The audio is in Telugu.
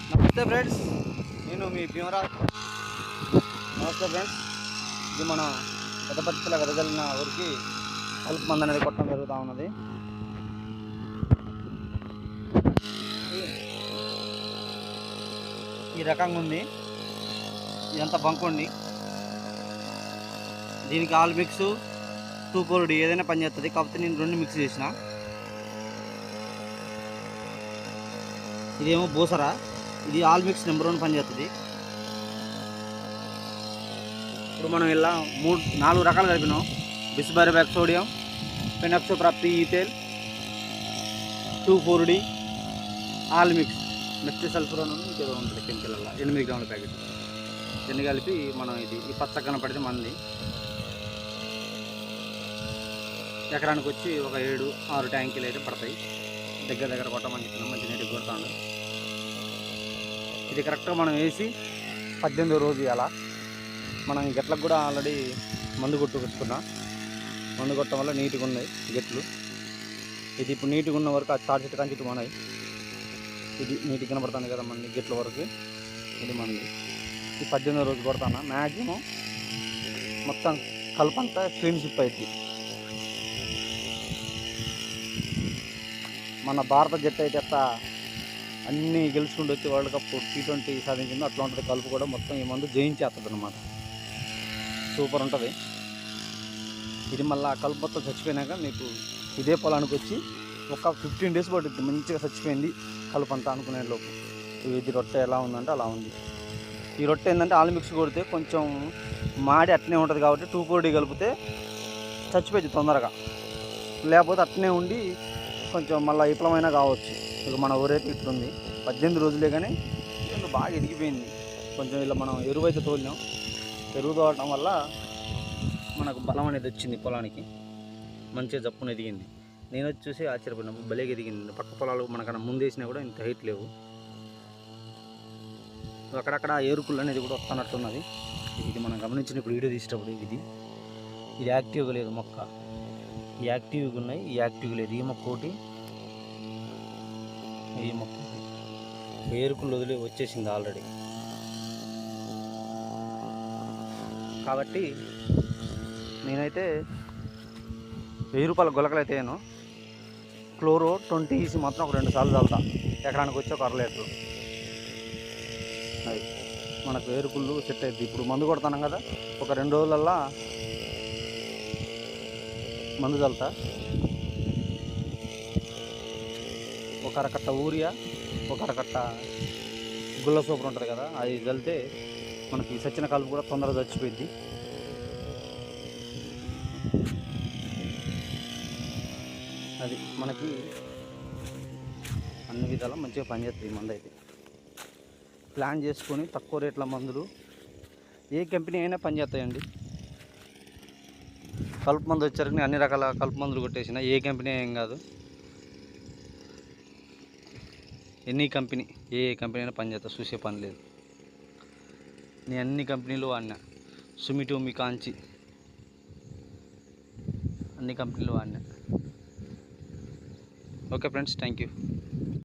నమస్తే ఫ్రెండ్స్, నేను మీ భీమరాజ్. నమస్తే ఫ్రెండ్స్, ఇది మన పెద్దపత్తిలో వెదజల్లిన ఊరికి కలుపు మందు అనేది కొట్టడం జరుగుతూ ఉన్నది. ఈ రకంగా ఉంది, ఇదంతా బంకుండి. దీనికి ఆల్ మిక్స్ 2,4-D ఏదైనా పనిచేస్తుంది. కాకపోతే నేను 2 మిక్స్ చేసిన. ఇదేమో బోసరా, ఇది ఆల్ మిక్స్ నెంబర్ 1 పనిచేస్తుంది. ఇప్పుడు మనం ఇలా 4 రకాలు కలిపినాం. Bispyribac sodium, fenoxaprop ethyl, 2,4-D, Almix, methyl sulphur అని ఇంకేదో ఉంటుంది కెమికల్. 8 గ్రాముల ప్యాకెట్. దీన్ని కలిపి మనం ఈ పచ్చ కనపడితే మంది ఎకరానికి వచ్చి ఒక 7-6 ట్యాంకీలు అయితే పడతాయి. దగ్గర కొట్టమని చెప్పిన మంచి నీటికి కొడతాను. ఇది కరెక్ట్గా మనం వేసి 18వ రోజు అలా మనం ఈ గట్లకు కూడా ఆల్రెడీ మందు కొట్టుకొచ్చుకున్నాం. మందు కొట్టడం వల్ల నీట్గా ఉన్నాయి గట్లు. ఇది ఇప్పుడు నీట్గా ఉన్న వరకు ఆ చాటు చెట్టు కంచి మనవి ఇది నీట్గా కనపడుతుంది కదా మన గట్ల వరకు. ఇది మనది ఈ 18వ రోజు కొడతాను. మ్యాక్సిమం మొత్తం కలుపంతా క్లీన్షిప్ అయింది. మన భారత జట్టు అయితే అట్లా అన్నీ గెలుచుకుంటూ వచ్చి వరల్డ్ కప్ T20 సాధించిందో అట్లా ఉంటుంది. కలుపు కూడా మొత్తం ఈ మందు జయించేస్తుంది అన్నమాట. సూపర్ ఉంటుంది ఇది. మళ్ళీ ఆ కలుపు మొత్తం చచ్చిపోయినాక మీకు ఇదే పొలానికి వచ్చి ఒక 15 డేస్ పడుతుంది. మంచిగా చచ్చిపోయింది కలుపు అంతా అనుకునే లోపు. ఇది రొట్టె ఎలా ఉందంటే అలా ఉంది. ఈ రొట్టె ఏంటంటే ఆల్ మిక్స్ కొడితే కొంచెం మాడి అట్నే ఉంటుంది కాబట్టి 2,4-D కలిపితే చచ్చిపోయింది తొందరగా. లేకపోతే అట్నే ఉండి కొంచెం మళ్ళీ విఫలమైనా కావచ్చు. ఇక మన ఊరైతే ఇట్లుంది. 18 రోజులే కానీ బాగా ఎదిగిపోయింది. కొంచెం ఇలా మనం ఎరువు అయితే తోలినాం. ఎరువు తోలటం వల్ల మనకు బలం అనేది వచ్చింది పొలానికి. మంచిగా జప్పును ఎదిగింది. నేను వచ్చి చూసి ఆశ్చర్యపోయినా, భలేగా ఎదిగింది. పక్క పొలాలు మనకన్నా ముందు వేసినా కూడా ఇంత హైట్ లేవు. అక్కడక్కడ ఏరుకుళ్ళు అనేది కూడా వస్తున్నట్టున్నది. ఇది మనం గమనించినప్పుడు వీడియో తీసేటప్పుడు ఇది యాక్టివ్గా లేదు మొక్క. ఈ యాక్టివ్గా ఉన్నాయి, ఈ యాక్టివ్గా లేదు. ఈ మొక్క ఒకటి, ఈ మొక్క ఏరుకులు వదిలి వచ్చేసింది ఆల్రెడీ. కాబట్టి నేనైతే 1000 రూపాయల గొలకలు అయితే క్లోరో 20 EC మాత్రం ఒక 2 సార్లు చల్లుతా. ఎకరానికి వచ్చి ఒక 1/2 లీటరు. అది మనకు ఏరుకుళ్ళు సెట్ అవుతుంది. ఇప్పుడు మందు కొడతాను కదా, ఒక 2 రోజులల్లా మందు చల్లుతా. ఒక అరకట్ట ఊరియా, ఒక అరకట్ట గుల్ల సూపర్ ఉంటుంది కదా, అది చల్లితే మనకి సచ్చిన కలుపు కూడా తొందరగా చచ్చిపోయింది. అది మనకి అన్ని విధాలా మంచిగా పనిచేస్తుంది ఈ మందు అయితే. ప్లాన్ చేసుకొని తక్కువ రేట్ల మందులు ఏ కంపెనీ అయినా పనిచేస్తాయండి. కలుపు మందు వచ్చరికి అన్ని రకాల కలుపు మందులు కొట్టేసిన ఏ కంపెనీ ఏం కాదు. ఏ కంపెనీ అయినా పనిచేస్తా, చూసే పని లేదు. నేను అన్ని కంపెనీలు వాడినా. సుమిటోమి కాంచి అన్ని కంపెనీలు వాడినా. Okay friends, thank you.